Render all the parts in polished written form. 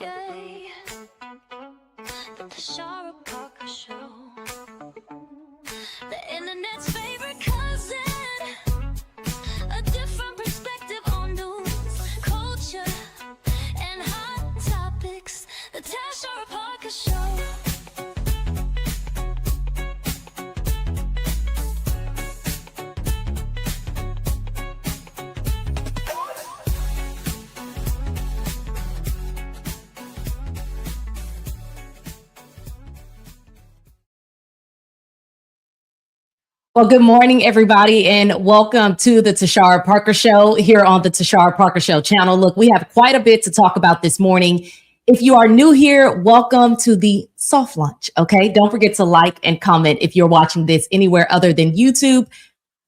Yay. The Tashara Show. The internet's favorite cousin. A different perspective on news, culture, and hot topics. The Tashara Show. Well, good morning, everybody, and welcome to the Tashara Parker Show here on the Tashara Parker Show channel. Look, we have quite a bit to talk about this morning. If you are new here, welcome to the soft launch, okay? Don't forget to like and comment if you're watching this anywhere other than YouTube.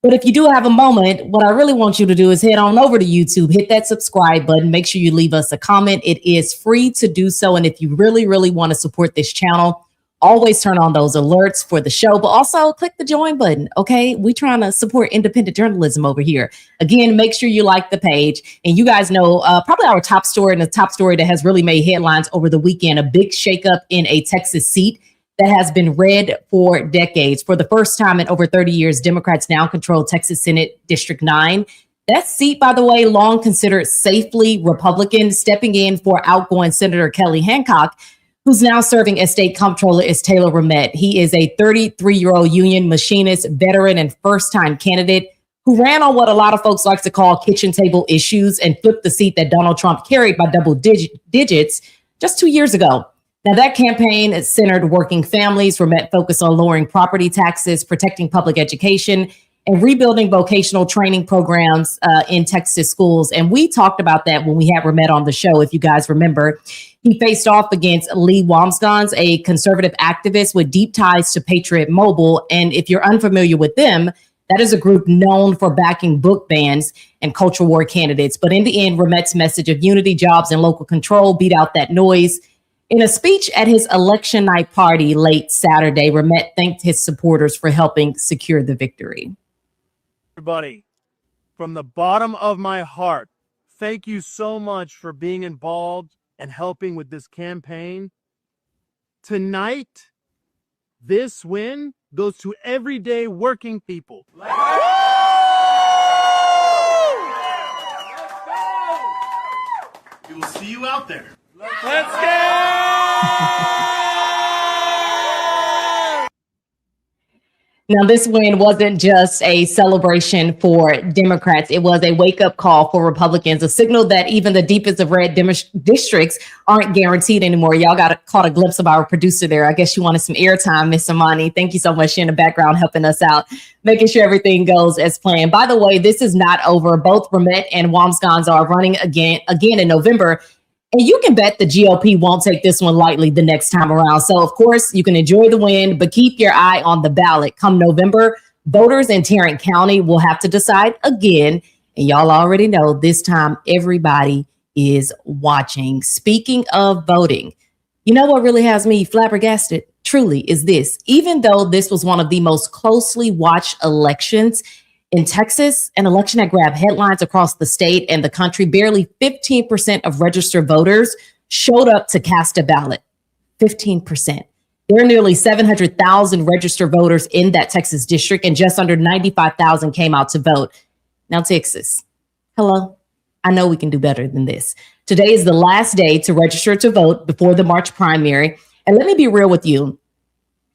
But if you do have a moment, what I really want you to do is head on over to YouTube, hit that subscribe button, make sure you leave us a comment. It is free to do so. And if you really, really want to support this channel, always turn on those alerts for the show, but also click the join button, okay? We're trying to support independent journalism over here. Again, make sure you like the page. And you guys know probably our top story, and the top story that has really made headlines over the weekend, a big shakeup in a Texas seat that has been red for decades. For the first time in over 30 years, Democrats now control Texas Senate District 9. That seat, by the way, long considered safely Republican, stepping in for outgoing Senator Kelly Hancock, who's now serving as state comptroller, is Taylor Ramett. He is a 33-year-old union machinist, veteran, and first-time candidate who ran on what a lot of folks like to call kitchen table issues and flipped the seat that Donald Trump carried by double digits just 2 years ago. Now, that campaign centered working families. Ramett focused on lowering property taxes, protecting public education, and rebuilding vocational training programs in Texas schools. And we talked about that when we had Ramett on the show, if you guys remember. He faced off against Lee Wamsgans, a conservative activist with deep ties to Patriot Mobile. And if you're unfamiliar with them, that is a group known for backing book bans and culture war candidates. But in the end, Ramett's message of unity, jobs, and local control beat out that noise. In a speech at his election night party late Saturday, Ramett thanked his supporters for helping secure the victory. Everybody, from the bottom of my heart, thank you so much for being involved and helping with this campaign. Tonight, this win goes to everyday working people. Let's go! We will see you out there. Let's go! Now, this win wasn't just a celebration for Democrats. It was a wake-up call for Republicans, a signal that even the deepest of red districts aren't guaranteed anymore. Y'all caught a glimpse of our producer there. I guess you wanted some airtime, Miss Amani. Thank you so much. You're in the background helping us out, making sure everything goes as planned. By the way, this is not over. Both Ramett and Wamsgans are running again in November. And you can bet the GOP won't take this one lightly the next time around. So, of course, you can enjoy the win, but keep your eye on the ballot. Come November, voters in Tarrant County will have to decide again. And y'all already know this time everybody is watching. Speaking of voting, you know what really has me flabbergasted? Truly is this. Even though this was one of the most closely watched elections in Texas, an election that grabbed headlines across the state and the country, barely 15% of registered voters showed up to cast a ballot. 15%. There are nearly 700,000 registered voters in that Texas district, and just under 95,000 came out to vote. Now, Texas, hello. I know we can do better than this. Today is the last day to register to vote before the March primary. And let me be real with you.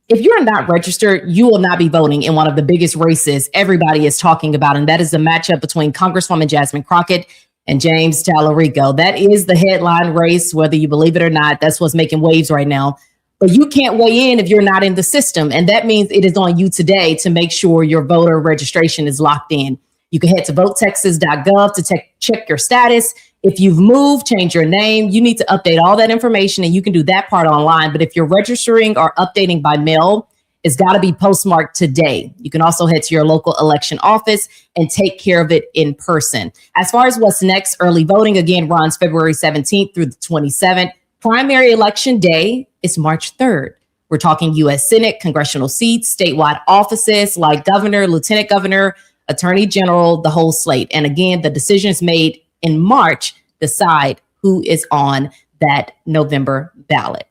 If you're not registered, you will not be voting in one of the biggest races everybody is talking about, and that is the matchup between Congresswoman Jasmine Crockett and James Tallarico. That is the headline race, whether you believe it or not. That's what's making waves right now. But you can't weigh in if you're not in the system, and that means it is on you today to make sure your voter registration is locked in. You can head to votetexas.gov to check your status. If you've moved, change your name, you need to update all that information, and you can do that part online. But if you're registering or updating by mail, it's got to be postmarked today. You can also head to your local election office and take care of it in person. As far as what's next, early voting again runs February 17th through the 27th. Primary election day is March 3rd. We're talking U.S. Senate, congressional seats, statewide offices like governor, lieutenant governor, attorney general, the whole slate. And again, the decision is made in March, decide who is on that November ballot.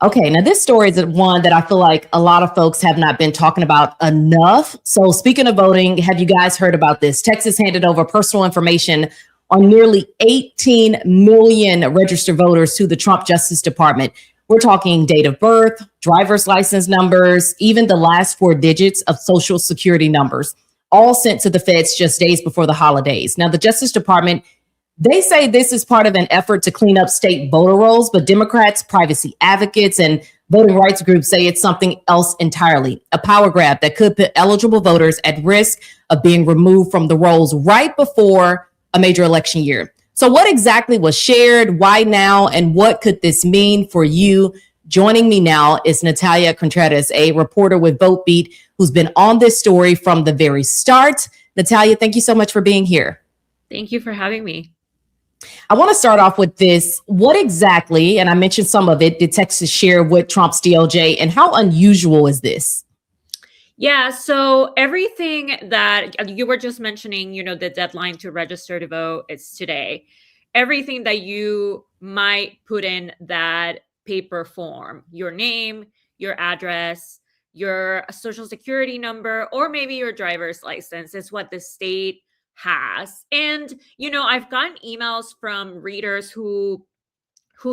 Okay, now this story is one that I feel like a lot of folks have not been talking about enough. So speaking of voting, have you guys heard about this? Texas handed over personal information on nearly 18 million registered voters to the Trump Justice Department. We're talking date of birth, driver's license numbers, even the last 4 digits of social security numbers, all sent to the feds just days before the holidays. Now, the Justice Department, they say this is part of an effort to clean up state voter rolls, but Democrats, privacy advocates, and voting rights groups say it's something else entirely, a power grab that could put eligible voters at risk of being removed from the rolls right before a major election year. So what exactly was shared? Why now? And what could this mean for you? Joining me now is Natalia Contreras, a reporter with VoteBeat, who's been on this story from the very start. Natalia, thank you so much for being here. Thank you for having me. I want to start off with this. What exactly, and I mentioned some of it, did Texas share with Trump's DOJ, and how unusual is this? Yeah, so everything that you were just mentioning, the deadline to register to vote is today. Everything that you might put in that paper form, your name, your address, your social security number, or maybe your driver's license is what the state has. And, I've gotten emails from readers who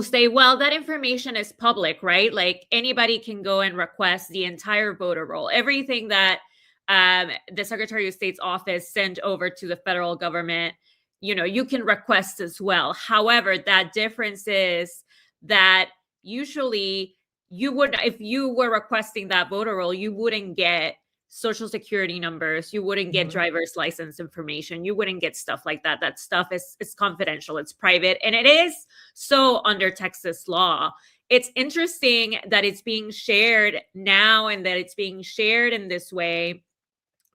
say, well, that information is public, right? Like anybody can go and request the entire voter roll, everything that the Secretary of State's office sent over to the federal government, you can request as well. However, that difference is that usually if you were requesting that voter roll, you wouldn't get social security numbers, you wouldn't get driver's license information, you wouldn't get stuff like that. That stuff is confidential, it's private, and it is so under Texas law. It's interesting that it's being shared now and that it's being shared in this way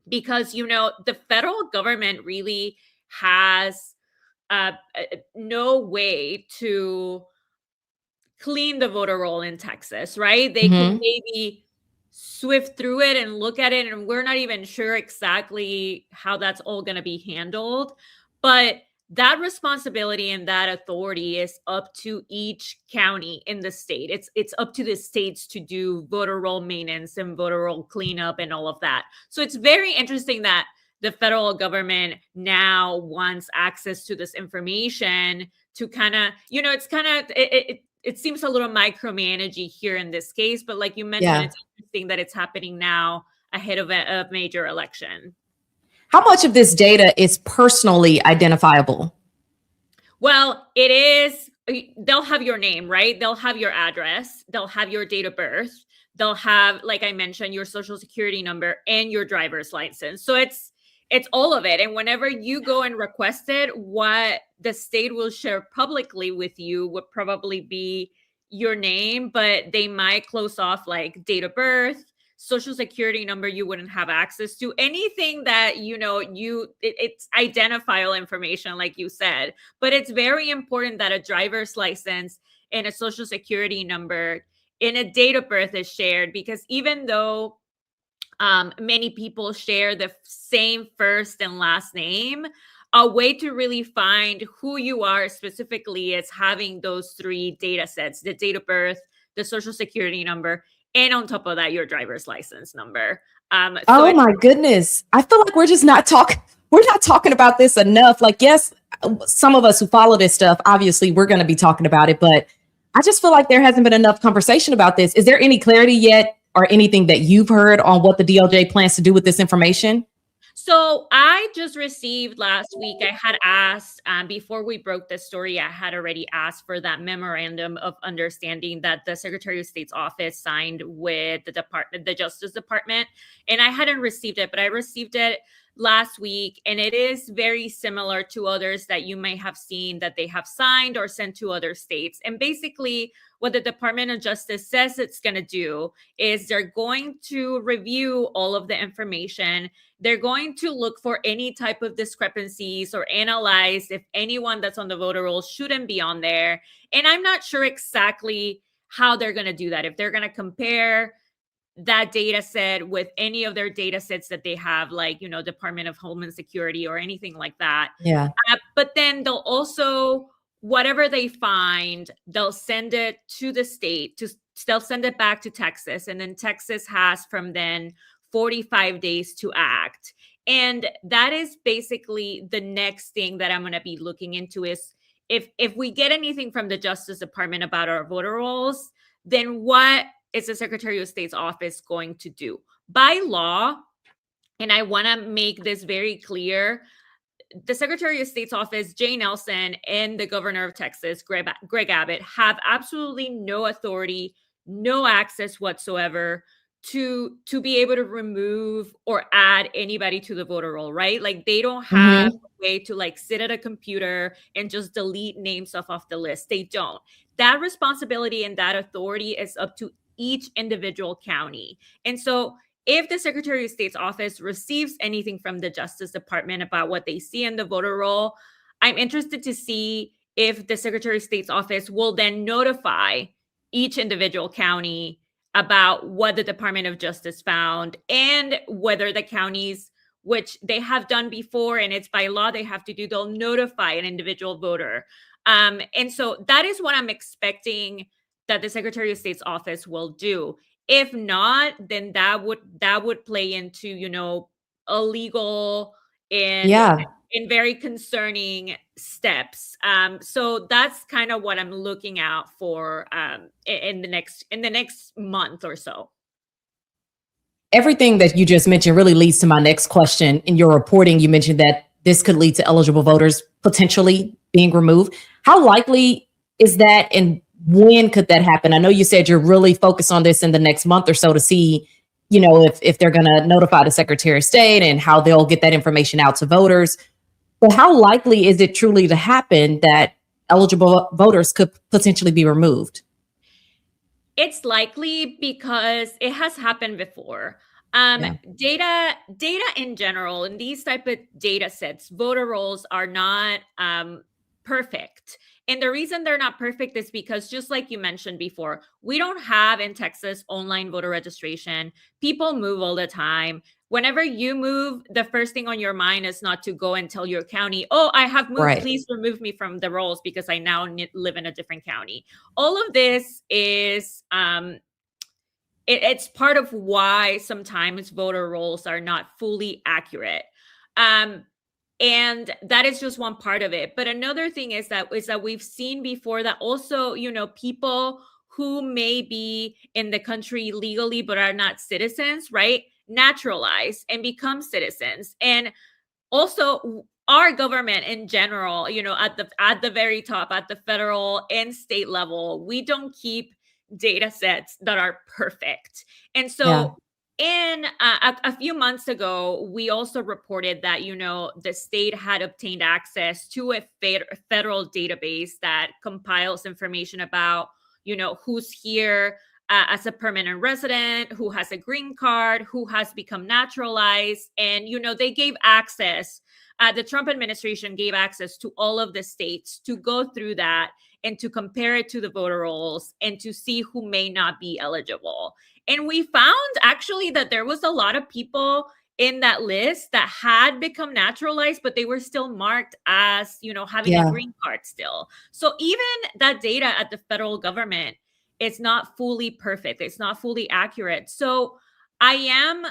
because, the federal government really has no way to clean the voter roll in Texas, right? They can maybe swift through it and look at it, and we're not even sure exactly how that's all going to be handled. But that responsibility and that authority is up to each county in the state. It's up to the states to do voter roll maintenance and voter roll cleanup and all of that. So it's very interesting that the federal government now wants access to this information to kind of, it seems a little micromanaging here in this case, but like you mentioned, It's interesting that it's happening now ahead of a major election. How much of this data is personally identifiable? Well, it is. They'll have your name, right? They'll have your address. They'll have your date of birth. They'll have, like I mentioned, your social security number and your driver's license. So it's all of it. And whenever you go and request it, what the state will share publicly with you would probably be your name, but they might close off like date of birth, social security number you wouldn't have access to. Anything that, it's identifiable information, like you said. But it's very important that a driver's license and a social security number and a date of birth is shared, because even though many people share the same first and last name, a way to really find who you are specifically is having those 3 data sets: the date of birth, the social security number, and on top of that, your driver's license number. Oh my goodness. I feel like we're not talking about this enough. Like, yes, some of us who follow this stuff, obviously we're going to be talking about it, but I just feel like there hasn't been enough conversation about this. Is there any clarity yet or anything that you've heard on what the DOJ plans to do with this information? So I just received last week, I had asked, before we broke this story, I had already asked for that memorandum of understanding that the Secretary of State's office signed with the Justice Department. And I hadn't received it, but I received it last week. And it is very similar to others that you may have seen that they have signed or sent to other states. And basically, what the Department of Justice says it's going to do is they're going to review all of the information. They're going to look for any type of discrepancies or analyze if anyone that's on the voter roll shouldn't be on there. And I'm not sure exactly how they're going to do that. If they're going to compare that data set with any of their data sets that they have, like, Department of Homeland Security or anything like that. Yeah. But then they'll also, whatever they find, they'll send it to the state, they'll send it back to Texas. And then Texas has from then 45 days to act. And that is basically the next thing that I'm going to be looking into is if we get anything from the Justice Department about our voter rolls, then what is the Secretary of State's office going to do? By law, and I want to make this very clear, the Secretary of State's office, Jay Nelson, and the governor of Texas, Greg Abbott, have absolutely no authority, no access whatsoever to be able to remove or add anybody to the voter roll, right? Like, they don't have a way to like sit at a computer and just delete names off the list. They don't. That responsibility and that authority is up to each individual county. And so if the Secretary of State's office receives anything from the Justice Department about what they see in the voter roll, I'm interested to see if the Secretary of State's office will then notify each individual county about what the Department of Justice found, and whether the counties, which they have done before, and it's by law they have to do, they'll notify an individual voter. And so that is what I'm expecting that the Secretary of State's office will do. If not, then that would play into, illegal and very concerning steps. So that's kind of what I'm looking out for in the next month or so. Everything that you just mentioned really leads to my next question. In your reporting, you mentioned that this could lead to eligible voters potentially being removed. How likely is that, and when could that happen? I know you said you're really focused on this in the next month or so to see, if they're going to notify the Secretary of State and how they'll get that information out to voters. But how likely is it truly to happen that eligible voters could potentially be removed? It's likely because it has happened before. Data in general, in these type of data sets, voter rolls are not perfect. And the reason they're not perfect is because, just like you mentioned before, we don't have in Texas online voter registration. People move all the time. Whenever you move, the first thing on your mind is not to go and tell your county, oh, I have moved, Right. Please remove me from the rolls because I now live in a different county. All of this is, it's part of why sometimes voter rolls are not fully accurate. And that is just one part of it. But another thing is that we've seen before that also, people who may be in the country legally but are not citizens, right, naturalize and become citizens. And also our government in general, at the very top, at the federal and state level, we don't keep data sets that are perfect. And so in a few months ago, we also reported that, the state had obtained access to a federal database that compiles information about, who's here as a permanent resident, who has a green card, who has become naturalized. And, they gave access, the Trump administration gave access to all of the states to go through that and to compare it to the voter rolls and to see who may not be eligible. And we found actually that there was a lot of people in that list that had become naturalized, but they were still marked as, having a green card still. So even that data at the federal government, it's not fully perfect. It's not fully accurate. So I am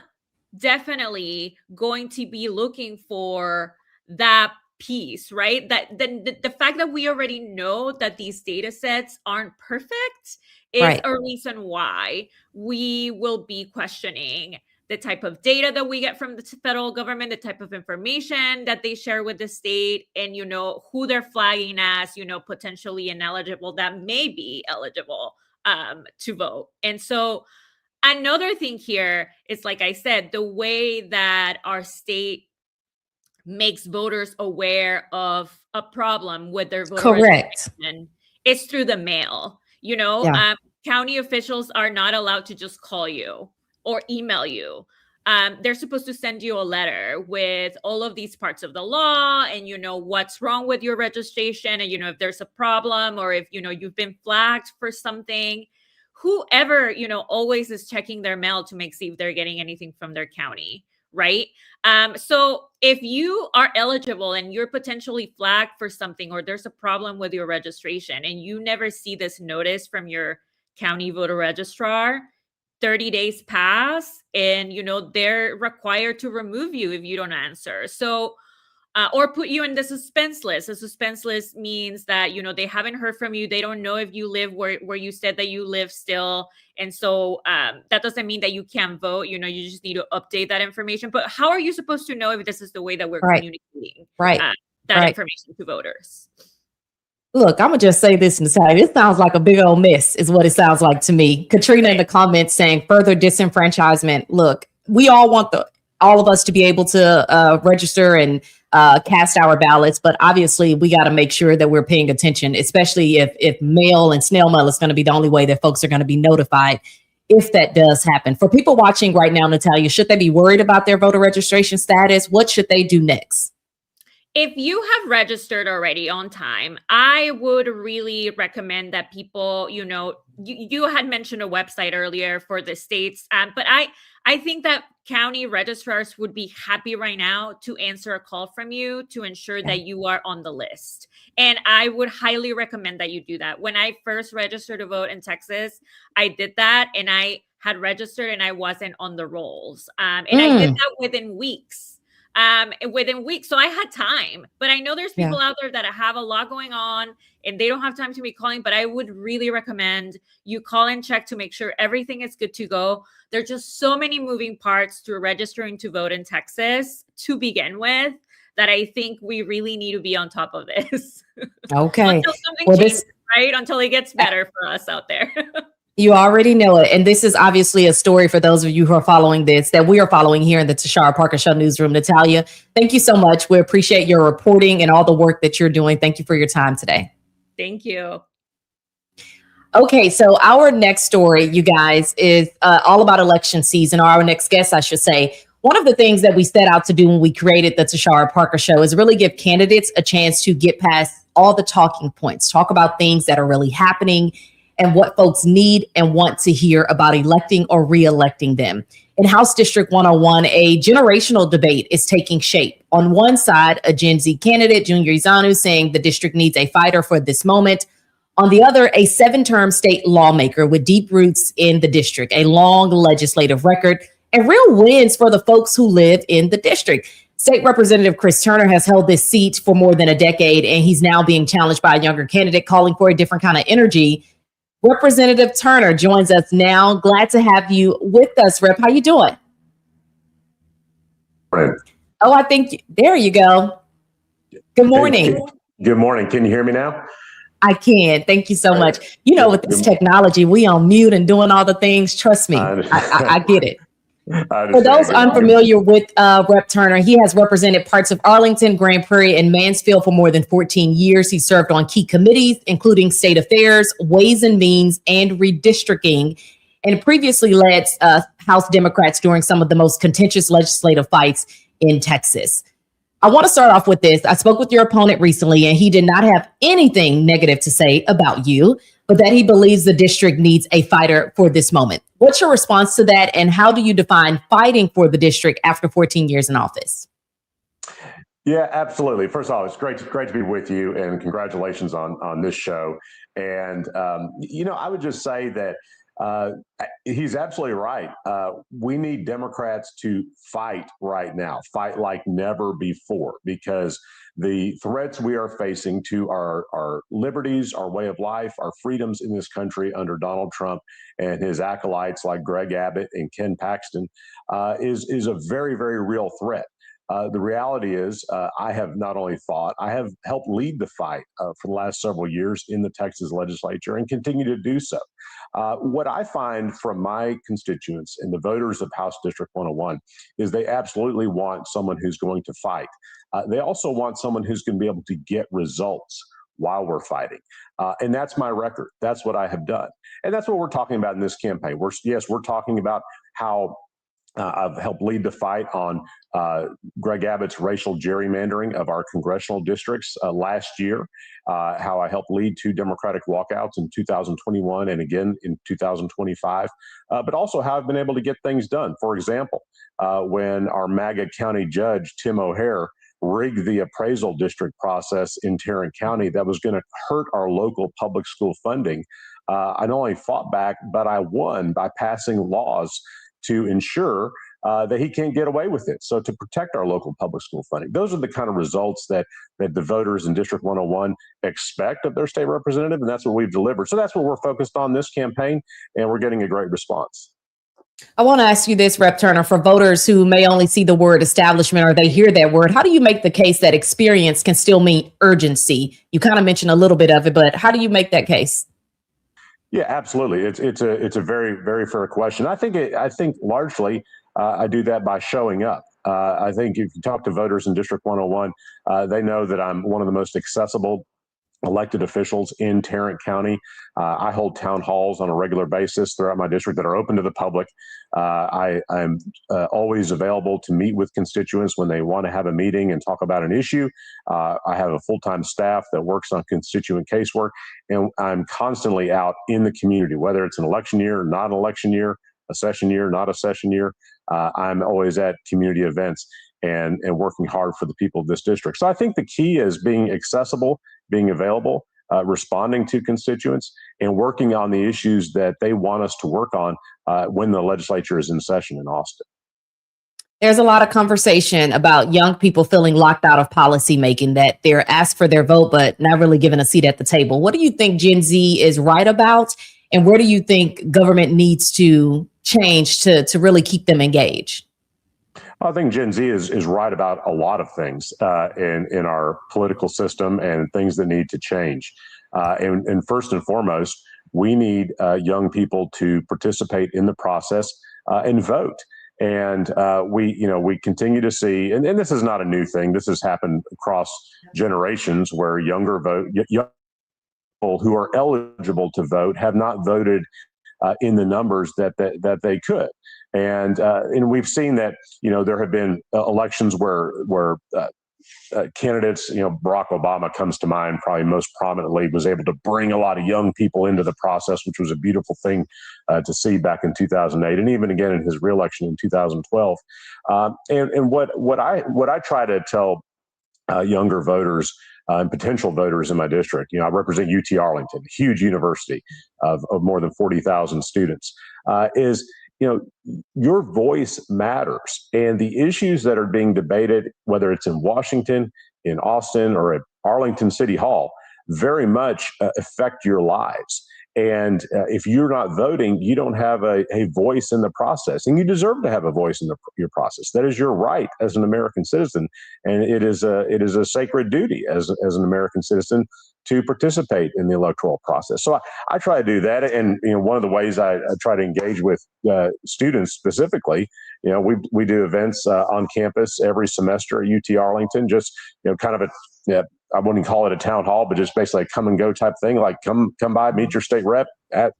definitely going to be looking for that piece, right? That the fact that we already know that these data sets aren't perfect is a reason why we will be questioning the type of data that we get from the federal government, the type of information that they share with the state, and, who they're flagging as, potentially ineligible that may be eligible to vote. And so another thing here is, like I said, the way that our state makes voters aware of a problem with their voter registration is through the mail. County officials are not allowed to just call you or email you. They're supposed to send you a letter with all of these parts of the law and, what's wrong with your registration and, if there's a problem or if, you've been flagged for something. whoever, always is checking their mail to see if they're getting anything from their county, right? So if you are eligible and you're potentially flagged for something, or there's a problem with your registration and you never see this notice from your county voter registrar, 30 days pass and, they're required to remove you if you don't answer. So, or put you in the suspense list. A suspense list means that, they haven't heard from you. They don't know if you live where you said that you live still. And so that doesn't mean that you can't vote. You just need to update that information. But how are you supposed to know if this is the way that we're communicating that information to voters? Look, I'm going to just say this, Natalia. This sounds like a big old mess is what it sounds like to me. Katrina in the comments saying further disenfranchisement. Look, we all want all of us to be able to register and cast our ballots, but obviously we got to make sure that we're paying attention, especially if mail and snail mail is going to be the only way that folks are going to be notified if that does happen. For people watching right now, Natalia, should they be worried about their voter registration status? What should they do next? If you have registered already on time, I would really recommend that people, you had mentioned a website earlier for the states, but I think that county registrars would be happy right now to answer a call from you to ensure that you are on the list. And I would highly recommend that you do that. When I first registered to vote in Texas, I did that and I had registered and I wasn't on the rolls. And I did that within weeks. So I had time, but I know there's people out there that have a lot going on and they don't have time to be calling, but I would really recommend you call and check to make sure everything is good to go. There's just so many moving parts to registering to vote in Texas to begin with that I think we really need to be on top of this. Okay. Until something changes, right? Until it gets better for us out there. You already know it. And this is obviously a story for those of you who are following this that we are following here in the Tashara Parker Show newsroom. Natalia, thank you so much. We appreciate your reporting and all the work that you're doing. Thank you for your time today. Thank you. Okay, so our next story, you guys, is all about election season, or our next guest, I should say. One of the things that we set out to do when we created the Tashara Parker Show is really give candidates a chance to get past all the talking points, talk about things that are really happening and what folks need and want to hear about electing or re-electing them. In House District 101, a generational debate is taking shape. On one side, a Gen Z candidate, Junior Izanu, saying the district needs a fighter for this moment. On the other, a 7-term state lawmaker with deep roots in the district, a long legislative record, and real wins for the folks who live in the district. State Representative Chris Turner has held this seat for more than a decade, and he's now being challenged by a younger candidate calling for a different kind of energy. Representative Turner joins us now. Glad to have you with us, Rep. How you doing? Right. Oh, I think there you go. Good morning. Good morning. Can you hear me now? I can. Thank you so much. You know, with this technology, we on mute and doing all the things. Trust me, I get it. For those unfamiliar with Rep. Turner, he has represented parts of Arlington, Grand Prairie, and Mansfield for more than 14 years. He served on key committees, including State Affairs, Ways and Means, and Redistricting, and previously led House Democrats during some of the most contentious legislative fights in Texas. I want to start off with this. I spoke with your opponent recently, and he did not have anything negative to say about you, but that he believes the district needs a fighter for this moment. What's your response to that, and how do you define fighting for the district after 14 years in office? Yeah, absolutely. First of all, it's great to be with you, and congratulations on this show. And, I would just say that he's absolutely right. We need Democrats to fight right now, fight like never before, because the threats we are facing to our liberties, our way of life, our freedoms in this country under Donald Trump and his acolytes like Greg Abbott and Ken Paxton is a very, very real threat. The reality is I have not only fought, I have helped lead the fight for the last several years in the Texas legislature and continue to do so. What I find from my constituents and the voters of House District 101 is they absolutely want someone who's going to fight. They also want someone who's going to be able to get results while we're fighting. And that's my record. That's what I have done. And that's what we're talking about in this campaign. We're talking about how I've helped lead the fight on Greg Abbott's racial gerrymandering of our congressional districts last year, how I helped lead 2 Democratic walkouts in 2021 and again in 2025, but also how I've been able to get things done. For example, when our MAGA county judge, Tim O'Hare, rigged the appraisal district process in Tarrant County that was going to hurt our local public school funding, I not only fought back, but I won by passing laws to ensure that he can't get away with it. So to protect our local public school funding, those are the kind of results that the voters in District 101 expect of their state representative, and that's what we've delivered. So that's what we're focused on this campaign, and we're getting a great response. I want to ask you this, Rep. Turner, for voters who may only see the word establishment or they hear that word, how do you make the case that experience can still mean urgency? You kind of mentioned a little bit of it, but how do you make that case? Yeah, absolutely. It's a very, very fair question. I think largely I do that by showing up. I think if you talk to voters in District 101, they know that I'm one of the most accessible elected officials in Tarrant County. I hold town halls on a regular basis throughout my district that are open to the public. I'm always available to meet with constituents when they want to have a meeting and talk about an issue. I have a full-time staff that works on constituent casework, and I'm constantly out in the community, whether it's an election year, not an election year, a session year, not a session year. I'm always at community events and working hard for the people of this district. So I think the key is being accessible, being available, responding to constituents, and working on the issues that they want us to work on when the legislature is in session in Austin. There's a lot of conversation about young people feeling locked out of policymaking, that they're asked for their vote, but not really given a seat at the table. What do you think Gen Z is right about? And where do you think government needs to change to really keep them engaged? I think Gen Z is right about a lot of things in our political system and things that need to change. And first and foremost, we need young people to participate in the process and vote. And we continue to see, and this is not a new thing. This has happened across generations where young people who are eligible to vote have not voted in the numbers that they could. And we've seen that, there have been elections where candidates, Barack Obama comes to mind probably most prominently, was able to bring a lot of young people into the process, which was a beautiful thing to see back in 2008, and even again in his reelection in 2012. And what I try to tell younger voters and potential voters in my district, I represent UT Arlington, a huge university of more than 40,000 students, is your voice matters. And the issues that are being debated, whether it's in Washington, in Austin, or at Arlington City Hall, very much affect your lives. And if you're not voting, you don't have a voice in the process, and you deserve to have a voice in your process. That is your right as an American citizen, and it is a sacred duty as an American citizen to participate in the electoral process. So I try to do that, and one of the ways I try to engage with students specifically, we do events on campus every semester at UT Arlington, just kind of I wouldn't call it a town hall, but just basically a come and go type thing. Like come by, meet your state rep,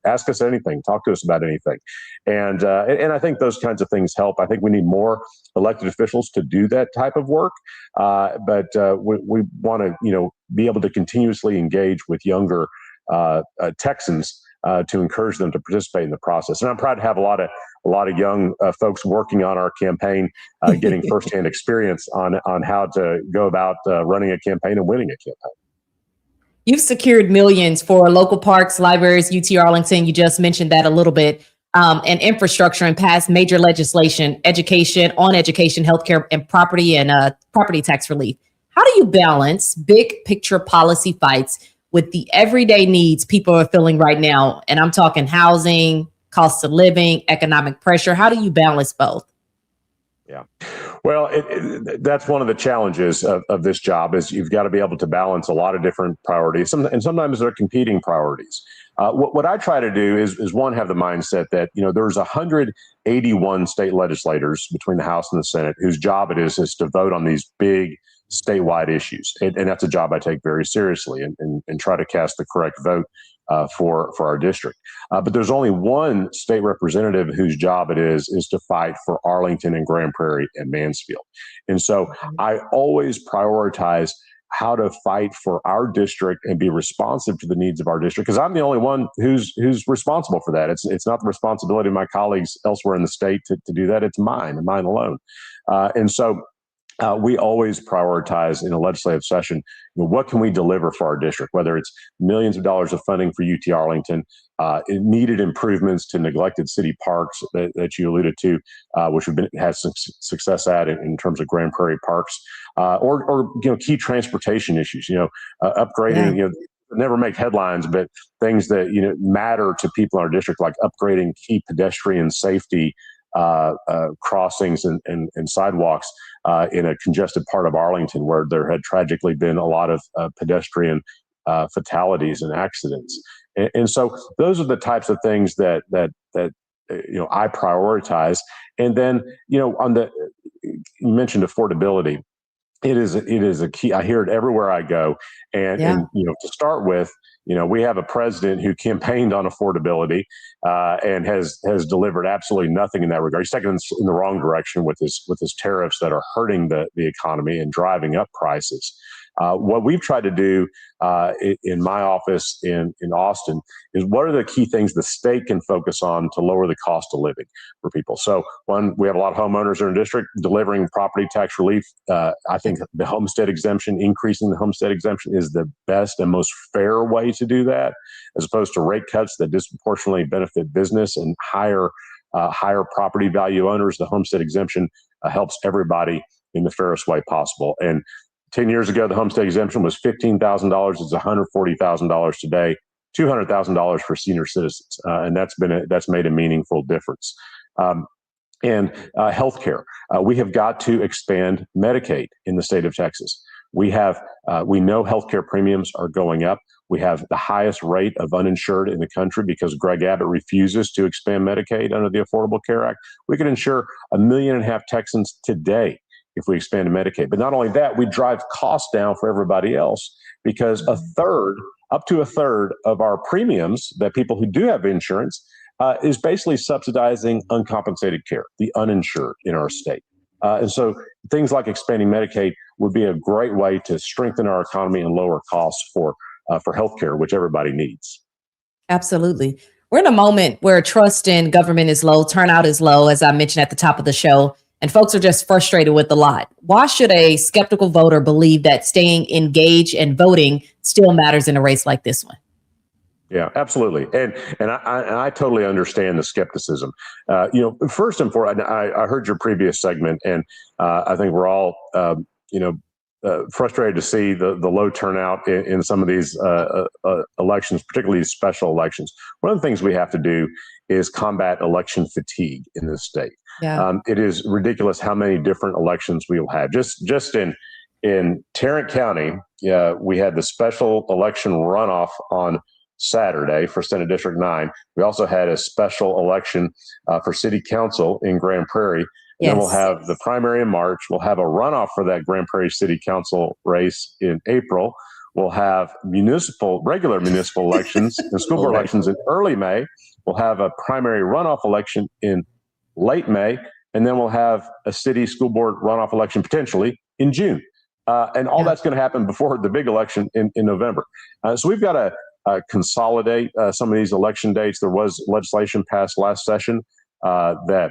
ask us anything, talk to us about anything. And I think those kinds of things help. I think we need more elected officials to do that type of work. But we want to, be able to continuously engage with younger Texans to encourage them to participate in the process. And I'm proud to have a lot of young folks working on our campaign, getting firsthand experience on how to go about running a campaign and winning a campaign. You've secured millions for local parks, libraries, UT Arlington. You just mentioned that a little bit, and infrastructure, and passed major legislation, education, healthcare, and property tax relief. How do you balance big picture policy fights with the everyday needs people are feeling right now? And I'm talking housing, cost of living, economic pressure. How do you balance both? Yeah, well, that's one of the challenges of this job, is you've got to be able to balance a lot of different priorities, and sometimes they're competing priorities. What I try to do is one, have the mindset that there's 181 state legislators between the House and the Senate whose job it is to vote on these big statewide issues, and that's a job I take very seriously, and try to cast the correct vote for our district. But there's only one state representative whose job it is to fight for Arlington and Grand Prairie and Mansfield. And so I always prioritize how to fight for our district and be responsive to the needs of our district, because I'm the only one who's responsible for that. It's not the responsibility of my colleagues elsewhere in the state to do that. It's mine and mine alone. And so we always prioritize in a legislative session, what can we deliver for our district, whether it's millions of dollars of funding for UT Arlington, needed improvements to neglected city parks that you alluded to, which we've had some success at in terms of Grand Prairie parks, or key transportation issues, upgrading, never make headlines, but things that matter to people in our district, like upgrading key pedestrian safety crossings and sidewalks in a congested part of Arlington, where there had tragically been a lot of pedestrian fatalities and accidents. And so those are the types of things that I prioritize. And then on the, you mentioned affordability. It is a key. I hear it everywhere I go. And to start with, we have a president who campaigned on affordability and has delivered absolutely nothing in that regard. He's taken us in the wrong direction with his tariffs that are hurting the economy and driving up prices. What we've tried to do in my office in Austin is, what are the key things the state can focus on to lower the cost of living for people? So, one, we have a lot of homeowners in our district delivering property tax relief. I think the homestead exemption, increasing the homestead exemption, is the best and most fair way to do that, as opposed to rate cuts that disproportionately benefit business and higher property value owners. The homestead exemption helps everybody in the fairest way possible. And 10 years ago, the homestead exemption was $15,000. It's $140,000 today, $200,000 for senior citizens, and that's made a meaningful difference. And healthcare, we have got to expand Medicaid in the state of Texas. We know healthcare premiums are going up. We have the highest rate of uninsured in the country because Greg Abbott refuses to expand Medicaid under the Affordable Care Act. We could insure 1.5 million Texans today if we expand Medicaid. But not only that, we drive costs down for everybody else, because up to a third of our premiums that people who do have insurance is basically subsidizing uncompensated care, the uninsured in our state. And so things like expanding Medicaid would be a great way to strengthen our economy and lower costs for healthcare, which everybody needs. Absolutely. We're in a moment where trust in government is low, turnout is low, as I mentioned at the top of the show, and folks are just frustrated with a lot. Why should a skeptical voter believe that staying engaged and voting still matters in a race like this one? Yeah, absolutely. And I totally understand the skepticism. First and foremost, I heard your previous segment, and I think we're all, frustrated to see the low turnout in some of these elections, particularly these special elections. One of the things we have to do is combat election fatigue in this state. Yeah. It is ridiculous how many different elections we will have. Just in Tarrant County, we had the special election runoff on Saturday for Senate District 9. We also had a special election for City Council in Grand Prairie. And then we'll have the primary in March. We'll have a runoff for that Grand Prairie City Council race in April. We'll have regular municipal elections and school board elections in early May. We'll have a primary runoff election in late May. And then we'll have a city school board runoff election potentially in June. And all that's going to happen before the big election in November. So we've got to consolidate some of these election dates. There was legislation passed last session that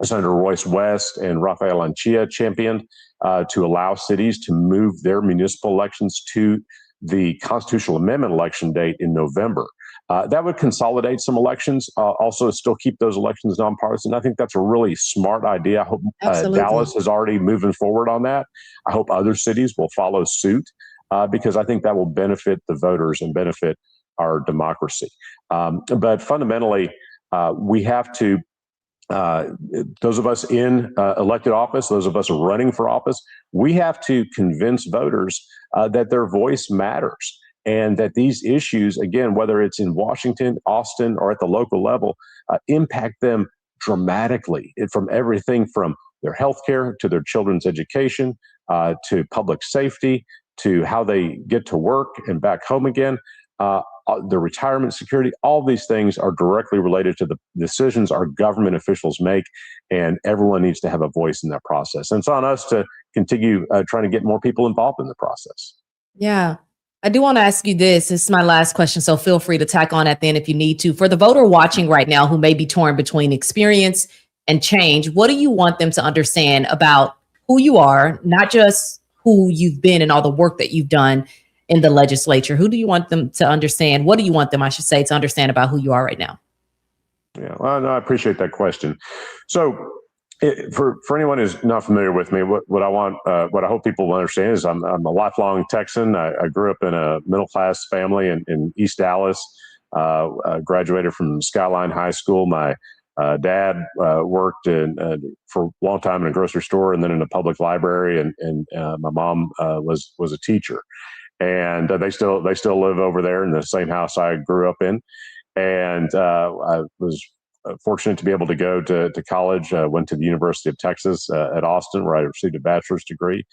Senator Royce West and Rafael Anchia championed to allow cities to move their municipal elections to the constitutional amendment election date in November. That would consolidate some elections, also still keep those elections nonpartisan. I think that's a really smart idea. I hope Dallas is already moving forward on that. I hope other cities will follow suit because I think that will benefit the voters and benefit our democracy. But fundamentally, we have to, those of us in elected office, those of us running for office, we have to convince voters that their voice matters and that these issues, again, whether it's in Washington, Austin, or at the local level, impact them dramatically, from everything from their health care to their children's education, to public safety, to how they get to work and back home again. the retirement security, all these things are directly related to the decisions our government officials make, and everyone needs to have a voice in that process. And it's on us to continue trying to get more people involved in the process. Yeah. I do want to ask you this. This is my last question, so feel free to tack on at the end if you need to. For the voter watching right now who may be torn between experience and change, what do you want them to understand about who you are, not just who you've been and all the work that you've done in the legislature? Who do you want them to understand? What do you want them, I should say, to understand about who you are right now? Yeah, well, no, I appreciate that question. So, for anyone who's not familiar with me, what I hope people will understand is I'm a lifelong Texan. I grew up in a middle class family in East Dallas. Graduated from Skyline High School. My dad worked for a long time in a grocery store and then in a public library, and my mom was a teacher. And they still live over there in the same house I grew up in. And I was fortunate to be able to go to college. Went to the University of Texas at Austin, where I received a bachelor's degree.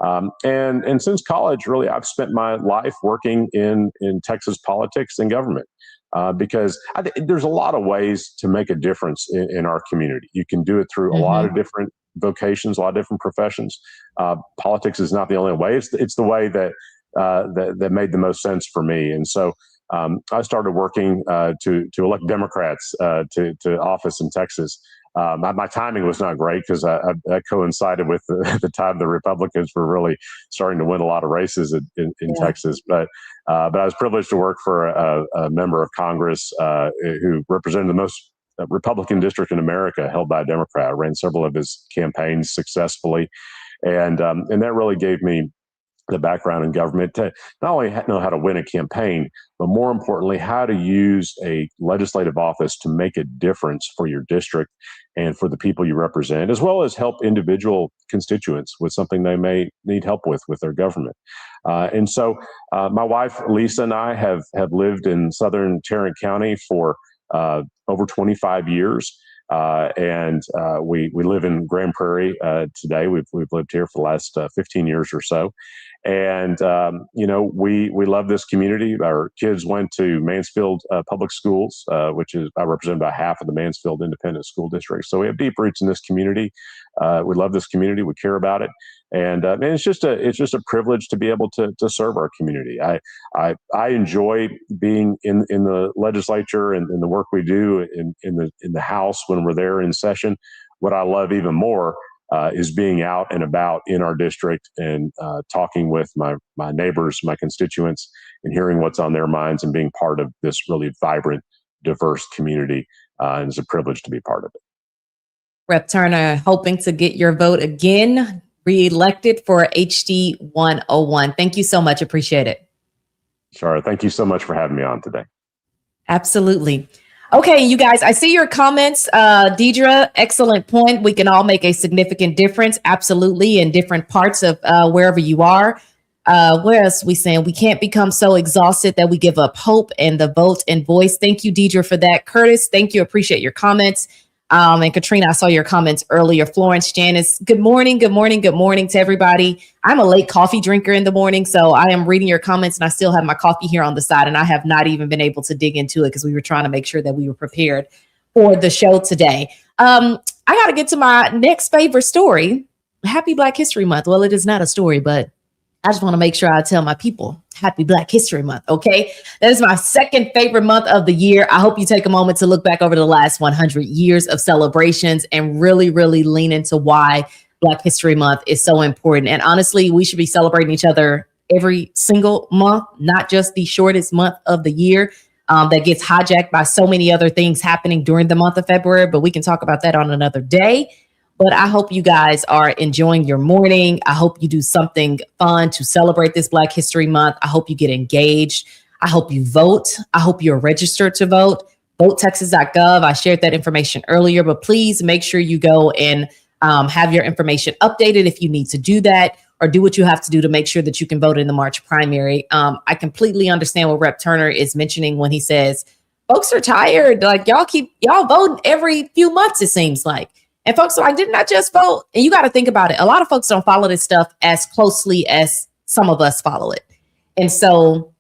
And since college, really, I've spent my life working in Texas politics and government. Because there's a lot of ways to make a difference in our community. You can do it through a lot of different vocations, a lot of different professions. Politics is not the only way. It's the way that made the most sense for me. And so I started working to elect Democrats to office in Texas. My timing was not great because that coincided with the time the Republicans were really starting to win a lot of races in Texas. But I was privileged to work for a member of Congress who represented the most Republican district in America, held by a Democrat. I ran several of his campaigns successfully, and that really gave me the background in government to not only know how to win a campaign, but more importantly, how to use a legislative office to make a difference for your district and for the people you represent, as well as help individual constituents with something they may need help with their government. And so my wife, Lisa, and I have lived in southern Tarrant County for over 25 years. And we live in Grand Prairie today. We've lived here for the last 15 years or so. And, we love this community. Our kids went to Mansfield Public Schools, which is, I represent about half of the Mansfield Independent School District. So we have deep roots in this community. We love this community. We care about it. And it's just a privilege to be able to serve our community. I enjoy being in the legislature and in the work we do in the House when we're there in session. What I love even more is being out and about in our district and talking with my neighbors, my constituents, and hearing what's on their minds and being part of this really vibrant, diverse community. And it's a privilege to be part of it. Rep. Turner, hoping to get your vote again, reelected for HD 101. Thank you so much. Appreciate it. Tashara, thank you so much for having me on today. Absolutely. Okay, you guys, I see your comments. Deidre, excellent point. We can all make a significant difference, absolutely, in different parts of wherever you are. Where else we saying? We can't become so exhausted that we give up hope and the vote and voice. Thank you, Deidre, for that. Curtis, thank you. Appreciate your comments. And Katrina, I saw your comments earlier. Florence, Janice, good morning to everybody. I'm a late coffee drinker in the morning, so I am reading your comments and I still have my coffee here on the side and I have not even been able to dig into it because we were trying to make sure that we were prepared for the show today. I got to get to my next favorite story. Happy Black History Month. Well, it is not a story, but I just want to make sure I tell my people Happy Black History Month. Okay. That is my second favorite month of the year. I hope you take a moment to look back over the last 100 years of celebrations and really, really lean into why Black History Month is so important. And honestly, we should be celebrating each other every single month, not just the shortest month of the year that gets hijacked by so many other things happening during the month of February. But we can talk about that on another day. But I hope you guys are enjoying your morning. I hope you do something fun to celebrate this Black History Month. I hope you get engaged. I hope you vote. I hope you're registered to vote. VoteTexas.gov. I shared that information earlier, but please make sure you go and have your information updated if you need to do that, or do what you have to do to make sure that you can vote in the March primary. I completely understand what Rep. Turner is mentioning when he says, folks are tired. Like y'all voting every few months, it seems like. And folks are like, didn't I just vote? And you got to think about it. A lot of folks don't follow this stuff as closely as some of us follow it. And so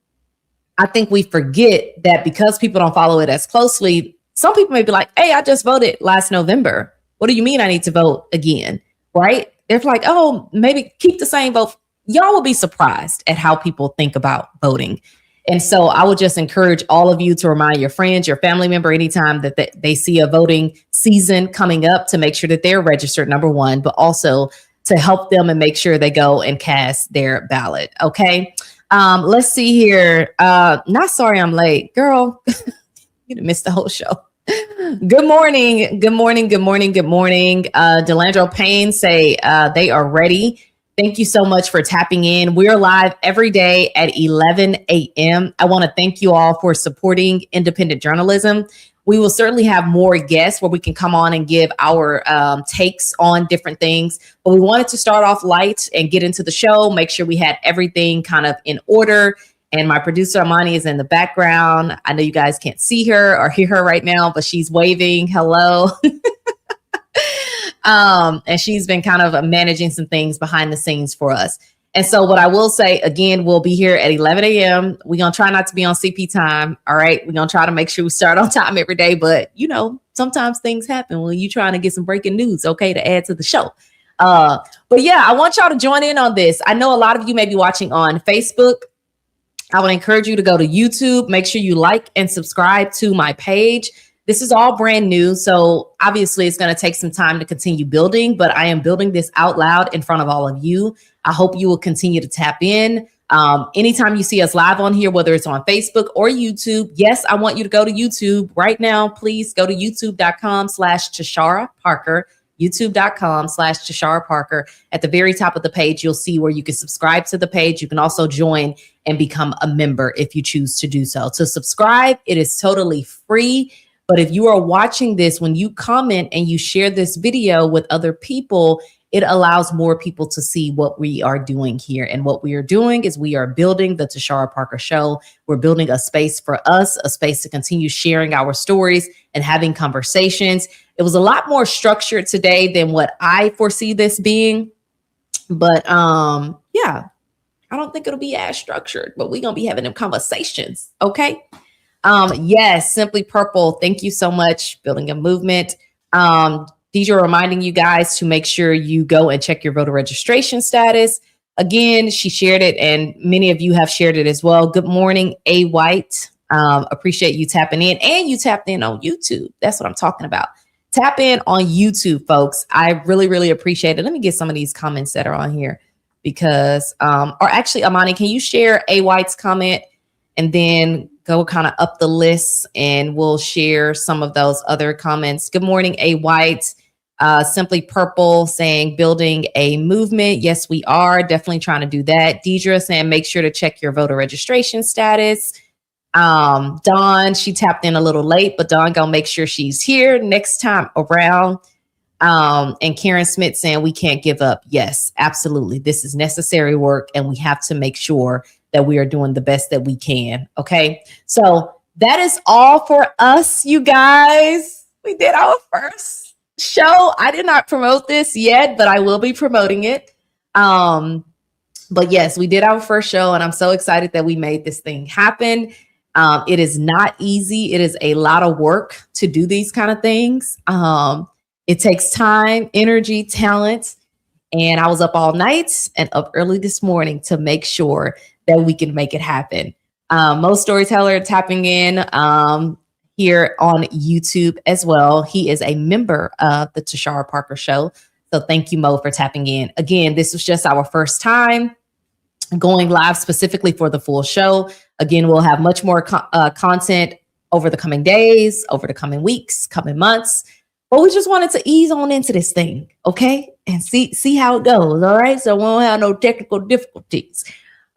I think we forget that because people don't follow it as closely, some people may be like, hey, I just voted last November. What do you mean I need to vote again? Right? They're like, oh, maybe keep the same vote. Y'all will be surprised at how people think about voting. And so I would just encourage all of you to remind your friends, your family member, anytime that they see a voting season coming up, to make sure that they're registered, number one, but also to help them and make sure they go and cast their ballot. Okay. Let's see here. Not sorry I'm late. Girl, you missed the whole show. Good morning. Good morning. Good morning. Good morning. Delandro Payne say they are ready. Thank you so much for tapping in. We're live every day at 11 a.m. I want to thank you all for supporting independent journalism. We will certainly have more guests where we can come on and give our takes on different things. But we wanted to start off light and get into the show, make sure we had everything kind of in order. And my producer, Amani, is in the background. I know you guys can't see her or hear her right now, but she's waving hello. And she's been kind of managing some things behind the scenes for us. And so what I will say, again, we'll be here at 11 a.m. We're going to try not to be on CP time. All right. We're going to try to make sure we start on time every day. But, you know, sometimes things happen when you're trying to get some breaking news, okay, to add to the show. But yeah, I want y'all to join in on this. I know a lot of you may be watching on Facebook. I would encourage you to go to YouTube. Make sure you like and subscribe to my page. This is all brand new, so obviously it's going to take some time to continue building, but I am building this out loud in front of all of you. I hope you will continue to tap in. Anytime you see us live on here, whether it's on Facebook or YouTube, yes, I want you to go to YouTube right now. Please go to youtube.com/Tashara Parker, youtube.com/Tashara Parker. At the very top of the page, you'll see where you can subscribe to the page. You can also join and become a member if you choose to do so. To subscribe, it is totally free. But if you are watching this, when you comment and you share this video with other people, it allows more people to see what we are doing here. And what we are doing is we are building the Tashara Parker Show. We're building a space for us, a space to continue sharing our stories and having conversations. It was a lot more structured today than what I foresee this being. But yeah, I don't think it'll be as structured, but we're going to be having them conversations. Okay. Yes, Simply Purple. Thank you so much. Building a movement. Deidre reminding you guys to make sure you go and check your voter registration status. Again, she shared it and many of you have shared it as well. Good morning, A. White. Appreciate you tapping in, and you tapped in on YouTube. That's what I'm talking about. Tap in on YouTube, folks. I really, really appreciate it. Let me get some of these comments that are on here because, or actually, Amani, can you share A. White's comment and then go kind of up the list and we'll share some of those other comments. Good morning, A. White. Simply Purple saying building a movement. Yes, we are definitely trying to do that. Deidre saying make sure to check your voter registration status. Dawn, she tapped in a little late, but Dawn gonna make sure she's here next time around. And Karen Smith saying we can't give up. Yes, absolutely. This is necessary work and we have to make sure that we are doing the best that we can. Okay. So that is all for us, you guys. We did our first show. I did not promote this yet, but I will be promoting it. But yes, we did our first show and I'm so excited that we made this thing happen. It is not easy. It is a lot of work to do these kind of things. It takes time, energy, talent. And I was up all night and up early this morning to make sure that we can make it happen. Mo Storyteller tapping in here on YouTube as well. He is a member of the Tashara Parker Show. So thank you, Mo, for tapping in. Again, this was just our first time going live specifically for the full show. Again, we'll have much more content over the coming days, over the coming weeks, coming months. But we just wanted to ease on into this thing, okay? And see how it goes, all right? So we won't have no technical difficulties.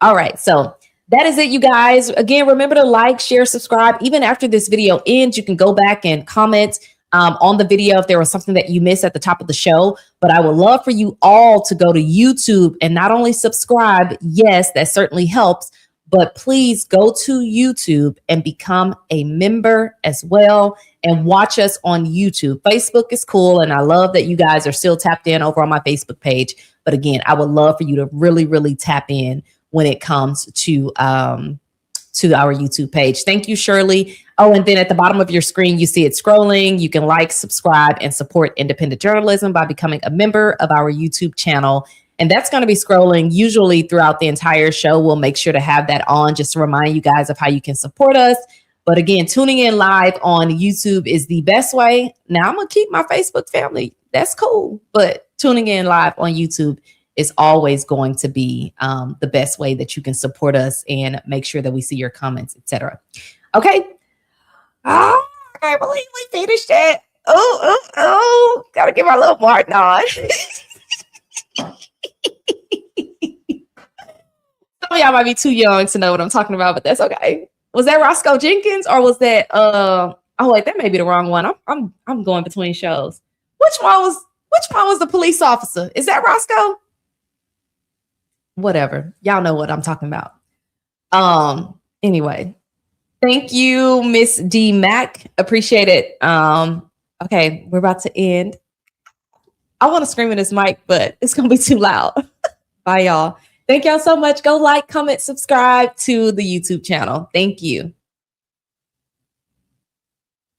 All right, so that is it, you guys. Again, remember to like, share, subscribe. Even after this video ends, you can go back and comment on the video if there was something that you missed at the top of the show. But I would love for you all to go to YouTube and not only subscribe. Yes, that certainly helps. But please go to YouTube and become a member as well and watch us on YouTube. Facebook is cool. And I love that you guys are still tapped in over on my Facebook page. But again, I would love for you to really, really tap in when it comes to to our YouTube page. Thank you, Shirley. Oh, and then at the bottom of your screen, you see it scrolling. You can like, subscribe, and support independent journalism by becoming a member of our YouTube channel. And that's going to be scrolling usually throughout the entire show. We'll make sure to have that on just to remind you guys of how you can support us. But again, tuning in live on YouTube is the best way. Now I'm going to keep my Facebook family. That's cool. But tuning in live on YouTube is always going to be the best way that you can support us and make sure that we see your comments, etc. Okay. Oh, I can't believe we finished it. Oh. Got to give our little Martin on. Some of y'all might be too young to know what I'm talking about, but that's okay. Was that Roscoe Jenkins or was that oh wait, that may be the wrong one. I'm going between shows. Which one was the police officer? Is that Roscoe? Whatever. Y'all know what I'm talking about. Anyway. Thank you, Miss D Mac. Appreciate it. Okay, we're about to end. I want to scream in this mic, but it's gonna be too loud. Bye, y'all. Thank y'all so much. Go like, comment, subscribe to the YouTube channel. Thank you.